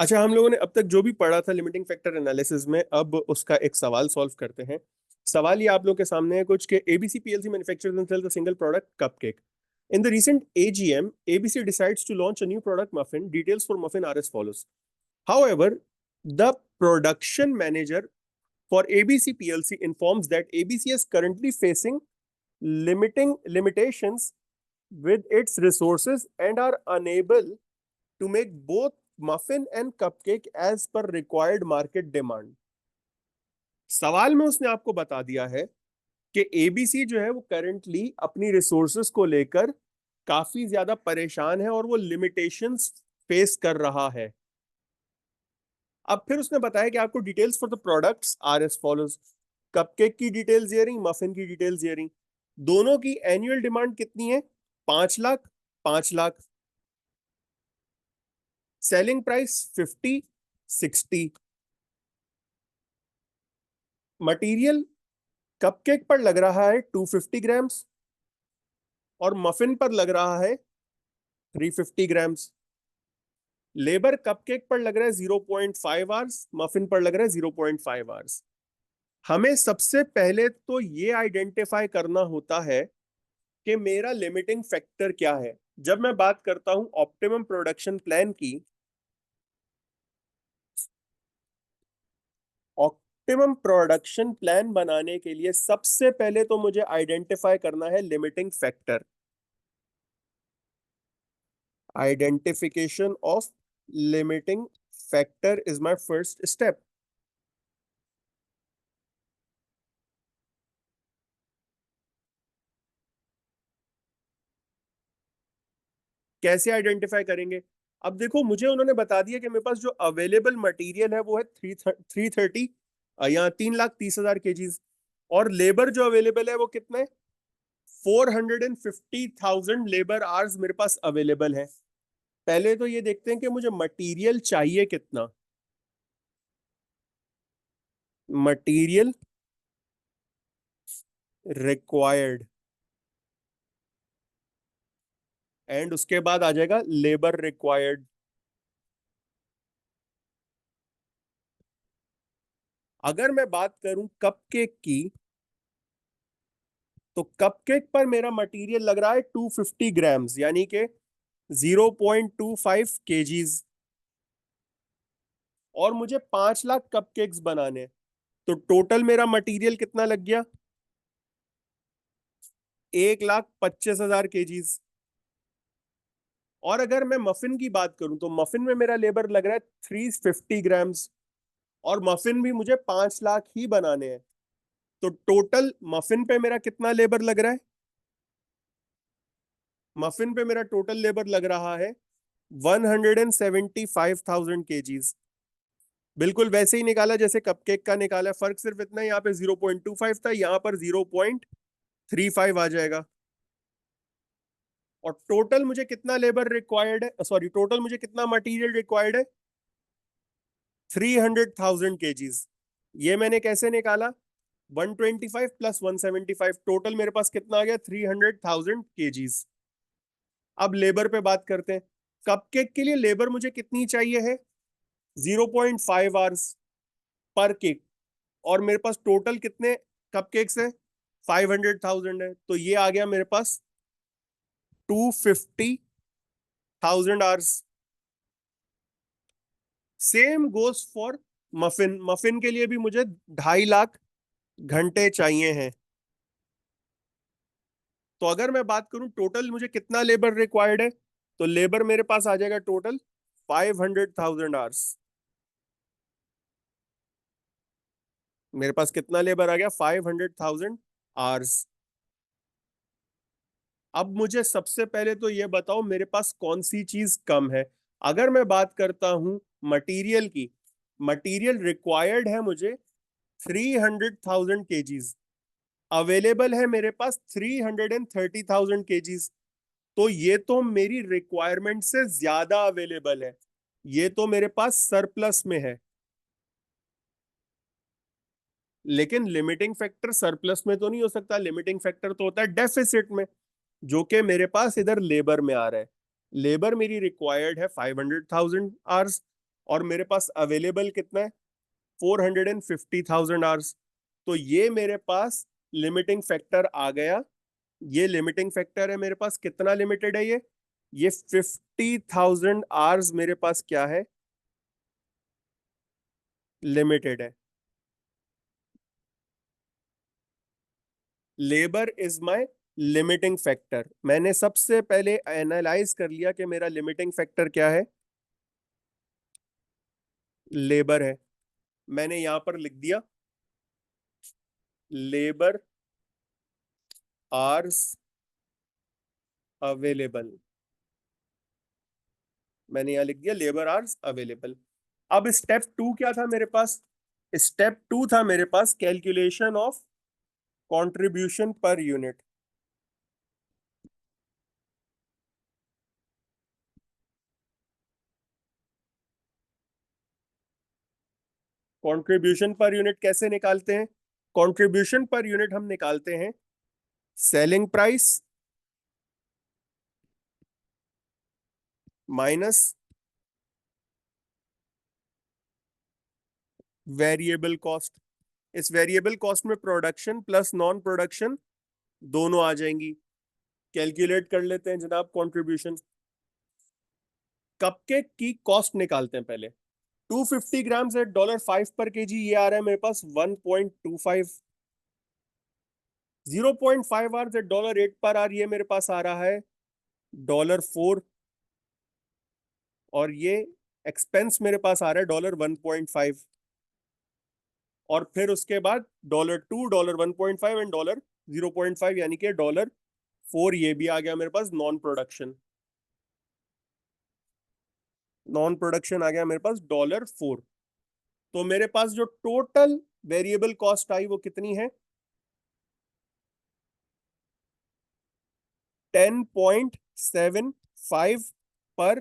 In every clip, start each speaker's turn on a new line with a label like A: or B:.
A: अच्छा, हम लोगों ने अब तक जो भी पढ़ा था लिमिटिंग फैक्टर एनालिसिस में, अब उसका एक सवाल सॉल्व करते हैं। सवाल ये आप लोग के सामने है कुछ के ABC PLC manufactures and sells a single product cupcake. In the recent AGM, ABC decides to launch a new product muffin. Details for muffin are as follows. However, the production manager for ABC PLC informs that ABC is currently facing limitations with its resources and are unable to make both muffin and cupcake as per required market demand. सवाल में उसने आपको बता दिया है कि ABC जो है वो करंटली अपनी रिसोर्सेस को लेकर काफी ज्यादा परेशान है और वो लिमिटेशंस फेस कर रहा है। अब फिर उसने बताया कि आपको details for the products R S follows. Cupcake की डिटेल्स ये रही, मफिन की डिटेल्स ये रही। दोनों की एनुअल डिमांड कितनी है? 5 lakh, 5 lakh. Selling price 50, 60। Material cupcake पर लग रहा है 250 ग्राम्स और मफिन पर लग रहा है 350 ग्राम्स। लेबर कपकेक पर लग रहा है 0.5 आवर्स, मफिन पर लग रहा है 0.5 आवर्स। हमें सबसे पहले तो ये आइडेंटिफाई करना होता है कि मेरा लिमिटिंग फैक्टर क्या है। जब मैं बात करता हूं ऑप्टिमम प्रोडक्शन प्लान की, ऑप्टिमम प्रोडक्शन प्लान बनाने के लिए सबसे पहले तो मुझे आइडेंटिफाई करना है limiting factor. Identification of limiting factor is my first step. कैसे आइडेंटिफाई करेंगे? अब देखो, मुझे उन्होंने बता दिया कि मेरे पास जो अवेलेबल मटेरियल है वो है 330 या 3,30,000 केजीज। और लेबर जो अवेलेबल है वो कितना है? 450,000 लेबर आवर्स मेरे पास अवेलेबल है। पहले तो ये देखते हैं कि मुझे मटेरियल चाहिए कितना। मटेरियल रिक्वायर्ड, एंड उसके बाद आ जाएगा लेबर रिक्वायर्ड। अगर मैं बात करूं कपकेक की, तो कपकेक पर मेरा मटेरियल लग रहा है 250 ग्राम्स, यानी कि 0.25 केजीज। और मुझे 5 लाख कपकेक्स बनाने हैं, तो टोटल मेरा मटेरियल कितना लग गया? 1,25,000 केजीज। और अगर मैं मफिन की बात करूं तो मफिन में मेरा लेबर लग रहा है 350 ग्राम्स, और मफिन भी मुझे 5 लाख ही बनाने हैं। तो टोटल मफिन पे मेरा कितना लेबर लग रहा है? मफिन पे मेरा टोटल लेबर लग रहा है 175,000 केजीज। बिल्कुल वैसे ही निकाला जैसे कपकेक का निकाला, फर्क सिर्फ इतना है, यहाँ पे 0.25 था, यहाँ पर 0.35 आ जाएगा। और टोटल मुझे कितना लेबर रिक्वायर्ड है, सॉरी, टोटल मुझे कितना मटेरियल रिक्वायर्ड है? 300,000 केजीज। ये मैंने कैसे निकाला? 125 प्लस 175, टोटल मेरे पास कितना आ गया? 300,000 केजीज। अब लेबर पे बात करते हैं। कपकेक के लिए लेबर मुझे कितनी चाहिए है? 0.5 आवर्स पर केक। और मेरे पास टोटल कितने कपकेक्स है? 500,000 है, तो ये आ गया मेरे पास 250,000 hours. Same goes for muffin. Muffin के लिए भी मुझे 2.5 लाख घंटे चाहिए हैं। तो अगर मैं बात करूं टोटल मुझे कितना लेबर रिक्वायर्ड है, तो लेबर मेरे पास आ जाएगा टोटल 500,000 आवर्स। मेरे पास कितना लेबर आ गया? 500,000 आवर्स। अब मुझे सबसे पहले तो ये बताओ मेरे पास कौन सी चीज कम है। अगर मैं बात करता हूं मटेरियल की, मटेरियल रिक्वायर्ड है मुझे 300,000 केजीज, अवेलेबल है मेरे पास 330,000 केजीज। तो ये तो मेरी रिक्वायरमेंट से ज्यादा अवेलेबल है, ये तो मेरे पास सरप्लस में है। लेकिन लिमिटिंग फैक्टर सरप्लस में तो नहीं हो सकता, लिमिटिंग फैक्टर तो होता है डेफिसिट में, जो कि मेरे पास इधर लेबर में आ रहा है। लेबर मेरी रिक्वायर्ड है 500,000 आवर्स, और मेरे पास अवेलेबल कितना है 450,000 आवर्स। तो ये मेरे पास लिमिटिंग फैक्टर आ गया। ये लिमिटिंग फैक्टर है मेरे पास, कितना लिमिटेड है ये 50,000 आवर्स मेरे पास क्या है, लिमिटेड है। Labour is my limiting factor. मैंने सबसे पहले एनालाइज कर लिया कि मेरा लिमिटिंग फैक्टर क्या है, लेबर है। मैंने यहां पर लिख दिया लेबर आवर्स अवेलेबल। मैंने यहां लिख दिया लेबर आवर्स अवेलेबल। अब स्टेप टू क्या था मेरे पास, स्टेप टू था मेरे पास calculation of contribution per unit. Contribution per unit कैसे निकालते हैं, कंट्रीब्यूशन पर यूनिट हम निकालते हैं selling price minus variable cost. इस वेरिएबल कॉस्ट में प्रोडक्शन प्लस नॉन प्रोडक्शन दोनों आ जाएंगी। कैलकुलेट कर लेते हैं जनाब कंट्रीब्यूशन। कपकेक की कॉस्ट निकालते हैं पहले। 250 ग्राम्स एट $5 पर केजी, ये आ रहा है मेरे पास 1.25। 0.5 आवर्स एट $8 पर आर, ये मेरे पास आ रहा है $4। और ये एक्सपेंस मेरे पास आ रहा है $1.5। और फिर उसके बाद $2, $1.5 एंड $0.5, यानी कि $4 ये भी आ गया मेरे पास नॉन प्रोडक्शन। नॉन प्रोडक्शन आ गया मेरे पास $4। तो मेरे पास जो टोटल वेरिएबल कॉस्ट आई वो कितनी है, 10.75 पर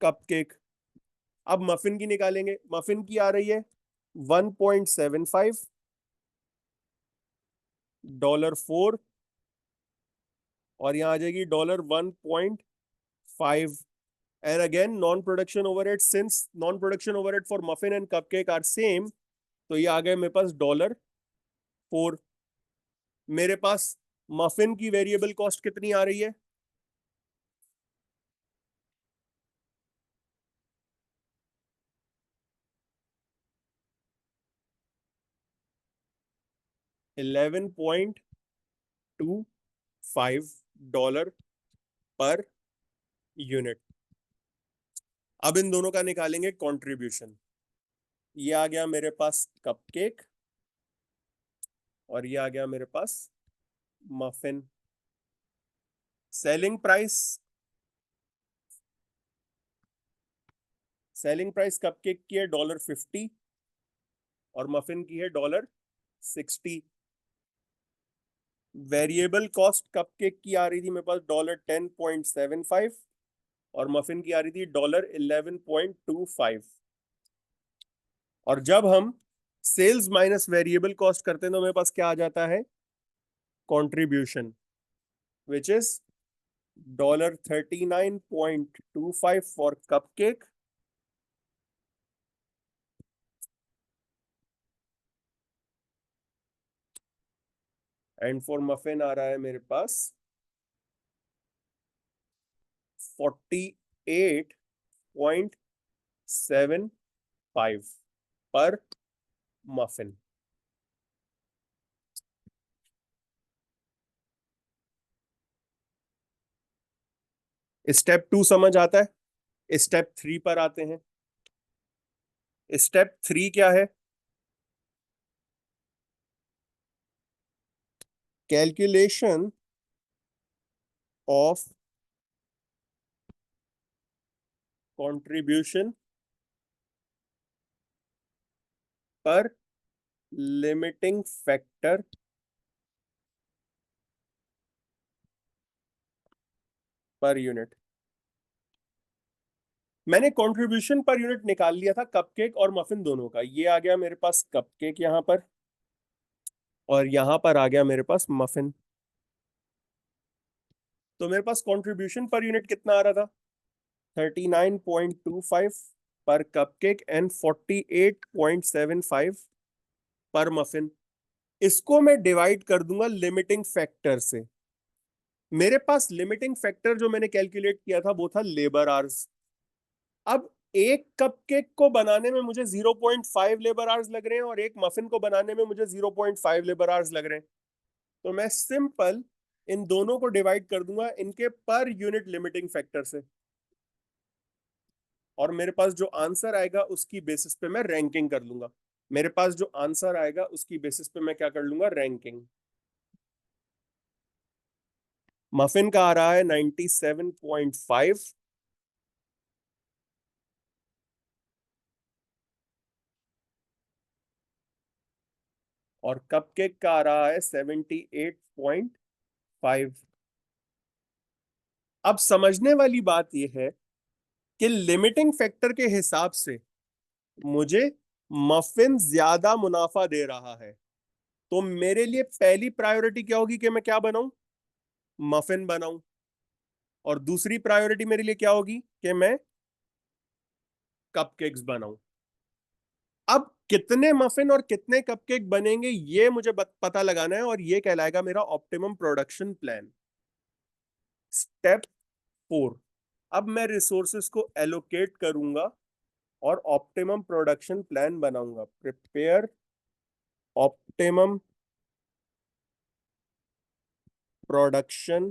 A: कपकेक। अब मफिन की निकालेंगे। मफिन की आ रही है 1.75, $4, और यहाँ आ जाएगी $1.5। And again non production overhead, since non production overhead for muffin and cupcake are same, तो ये आ गए मेरे पास $4। मेरे पास मफिन की वेरिएबल कॉस्ट कितनी आ रही है, 11.25 डॉलर पर यूनिट। अब इन दोनों का निकालेंगे कंट्रीब्यूशन। ये आ गया मेरे पास कपकेक और ये आ गया मेरे पास muffin. Selling price, selling price cupcake की है $50 और मफिन की है $60। वेरिएबल कॉस्ट कपकेक की आ रही थी मेरे पास $10.75 और मफिन की आ रही थी $11.25। और जब हम सेल्स माइनस वेरिएबल कॉस्ट करते हैं तो मेरे पास क्या आ जाता है, contribution, which is $39.25 for cupcake and for muffin आ रहा है मेरे पास 48.75 पर मफिन। स्टेप टू समझ आता है। स्टेप थ्री पर आते हैं। स्टेप थ्री क्या है, कैलकुलेशन ऑफ कंट्रीब्यूशन पर लिमिटिंग फैक्टर पर यूनिट। मैंने कंट्रीब्यूशन पर यूनिट निकाल लिया था कपकेक और मफिन दोनों का। ये आ गया मेरे पास कपकेक यहां पर और यहां पर आ गया मेरे पास मफिन। तो मेरे पास कंट्रीब्यूशन पर यूनिट कितना आ रहा था, 39.25 पर कपकेक एंड 48.75 पर मफिन। इसको मैं डिवाइड कर दूंगा लिमिटिंग फैक्टर से। मेरे पास लिमिटिंग फैक्टर जो मैंने कैलकुलेट किया था वो था लेबर आवर्स। अब एक कपकेक को बनाने में मुझे 0.5 लेबर आवर्स लग रहे हैं और एक मफिन को बनाने में मुझे 0.5 लेबर आवर्स लग रहे हैं। तो मैं सिंपल इन दोनों को डिवाइड कर दूंगा इनके पर यूनिट लिमिटिंग फैक्टर से, और मेरे पास जो आंसर आएगा उसकी बेसिस पे मैं रैंकिंग कर लूंगा। मेरे पास जो आंसर आएगा उसकी बेसिस पे मैं क्या कर लूंगा, रैंकिंग। मफिन का आ रहा है 97.5, और कपकेक का आ रहा है 78.5। अब समझने वाली बात यह है कि लिमिटिंग फैक्टर के हिसाब से मुझे मफिन ज्यादा मुनाफा दे रहा है, तो मेरे लिए पहली प्रायोरिटी क्या होगी कि मैं क्या बनाऊं, मफिन बनाऊं। और दूसरी प्रायोरिटी मेरे लिए क्या होगी कि मैं कपकेक्स बनाऊं। अब कितने मफिन और कितने कपकेक बनेंगे ये मुझे पता लगाना है, और ये कहलाएगा मेरा ऑप्टिमम प्रोडक्शन प्लान। स्टेप 4, अब मैं रिसोर्सेस को एलोकेट करूंगा और ऑप्टिमम प्रोडक्शन प्लान बनाऊंगा। Prepare optimum production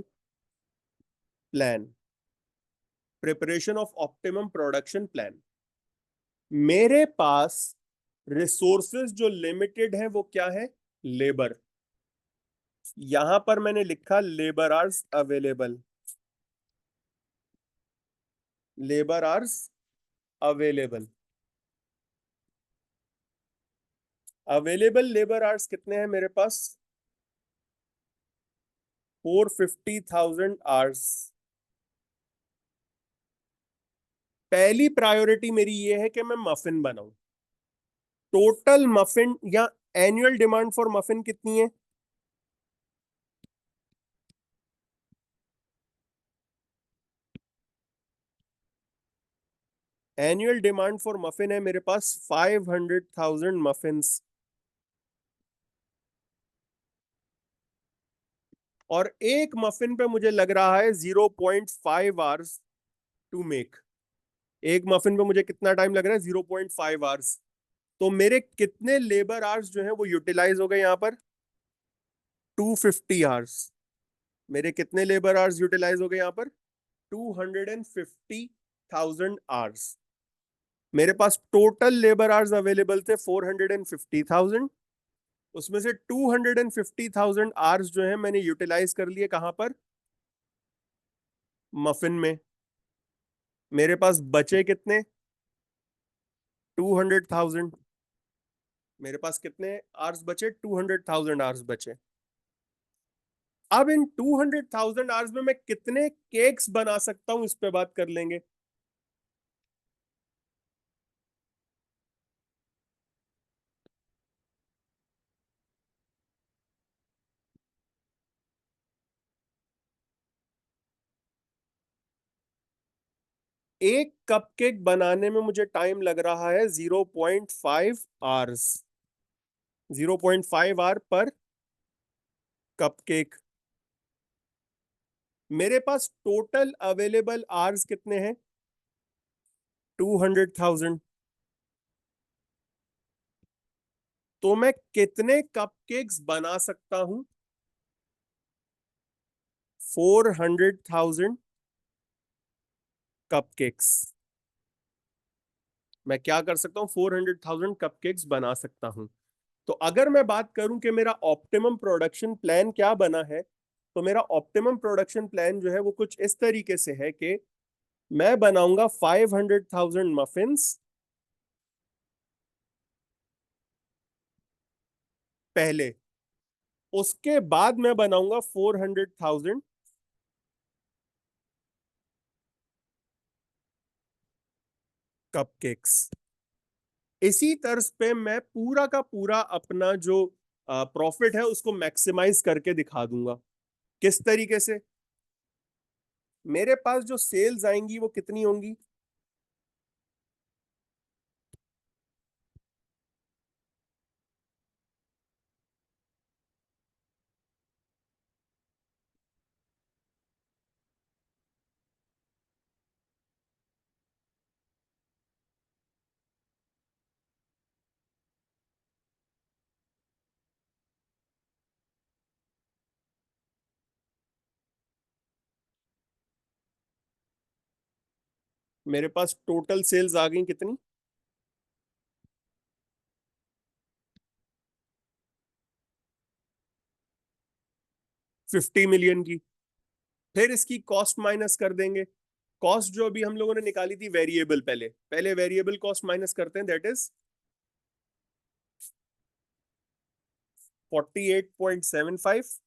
A: plan, preparation of optimum production plan. मेरे पास रिसोर्सेज जो लिमिटेड है वो क्या है, लेबर। यहां पर मैंने लिखा labour hours available, labour hours available. Available labour hours कितने हैं मेरे पास, 450,000 आवर्स। पहली प्रायोरिटी मेरी ये है कि मैं मफिन बनाऊं। टोटल मफिन या एनुअल डिमांड फॉर मफिन कितनी है, एनुअल डिमांड फॉर मफिन है मेरे पास 500,000 मफिन्स। और एक मफिन पे मुझे लग रहा है 0.5 आवर्स टू मेक। एक मफिन पे मुझे कितना टाइम लग रहा है, 0.5 आवर्स। तो मेरे कितने लेबर आवर्स जो है वो यूटिलाइज हो गए यहाँ पर, 250 आवर्स। मेरे कितने लेबर आवर्स यूटिलाइज हो गए यहाँ पर, 250,000 आवर्स। मेरे पास टोटल लेबर आवर्स अवेलेबल थे 450,000। उसमें से 250,000 आवर्स जो है मैंने यूटिलाइज कर लिए कहां पर, मफिन में। मेरे पास बचे कितने, 200,000। मेरे पास कितने आवर्स बचे, 200,000 आवर्स बचे। अब इन 200,000 आवर्स में मैं कितने केक्स बना सकता हूं इस पे बात कर लेंगे। एक कपकेक बनाने में मुझे टाइम लग रहा है 0.5 आवर्स, 0.5 आवर पर कपकेक। मेरे पास टोटल अवेलेबल आवर्स कितने हैं, 200,000। तो मैं कितने कपकेक्स बना सकता हूं, 400,000 कपकेक्स। मैं क्या कर सकता हूं, 400,000 कपकेक्स बना सकता हूं। तो अगर मैं बात करूं कि मेरा ऑप्टिमम प्रोडक्शन प्लान क्या बना है, तो मेरा ऑप्टिमम प्रोडक्शन प्लान जो है वो कुछ इस तरीके से है कि मैं बनाऊंगा 500,000 मफिन्स पहले, उसके बाद मैं बनाऊंगा 400,000 कपकेक्स। इसी तर्ज पे मैं पूरा का पूरा अपना जो प्रॉफिट है उसको मैक्सिमाइज करके दिखा दूंगा। किस तरीके से, मेरे पास जो सेल्स आएंगी वो कितनी होंगी, मेरे पास टोटल सेल्स आ गई कितनी? 50 मिलियन की। फिर इसकी कॉस्ट माइनस कर देंगे। कॉस्ट जो अभी हम लोगों ने निकाली थी वेरिएबल, पहले पहले वेरिएबल कॉस्ट माइनस करते हैं, दैट इज 48.75।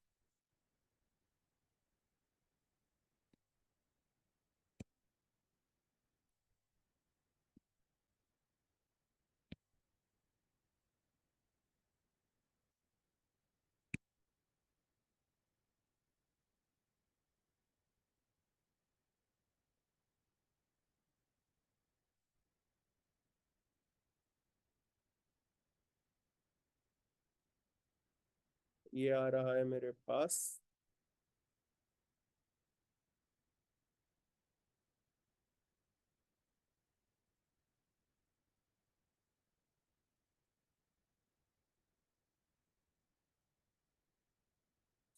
A: ये आ रहा है मेरे पास।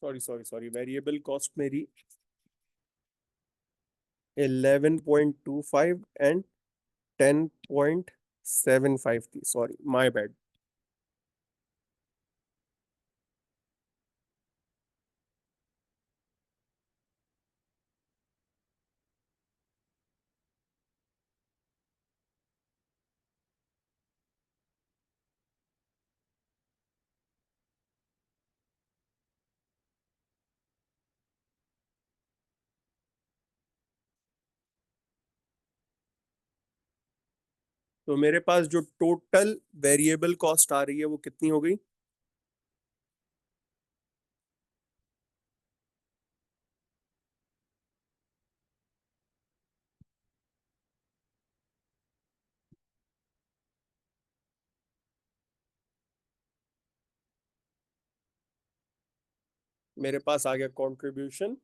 A: Sorry sorry sorry, variable cost मेरी 11.25 एंड 10.75 थी, सॉरी माय बैड। तो मेरे पास जो टोटल वेरिएबल कॉस्ट आ रही है वो कितनी हो गई? मेरे पास आ गया कंट्रीब्यूशन।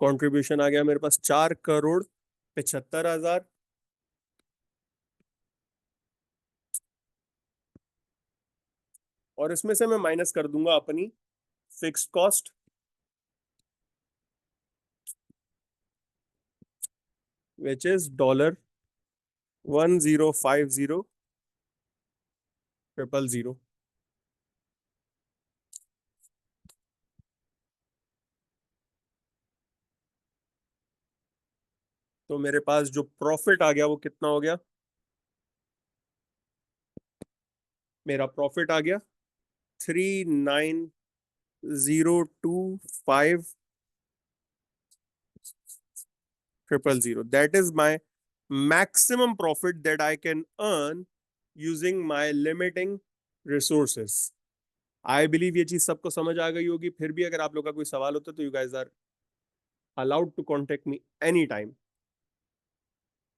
A: कंट्रीब्यूशन आ गया मेरे पास 4,75,000। और इसमें से मैं माइनस कर दूंगा अपनी फिक्स्ड कॉस्ट, विच इज $1050,000,000। तो मेरे पास जो प्रॉफिट आ गया वो कितना हो गया? मेरा प्रॉफिट आ गया 39,025,000,000। That is my maximum profit that I can earn using my limiting resources. I believe ये चीज सबको समझ आ गई होगी। फिर भी अगर आप लोग का कोई सवाल होता है तो you guys are allowed to contact me any time.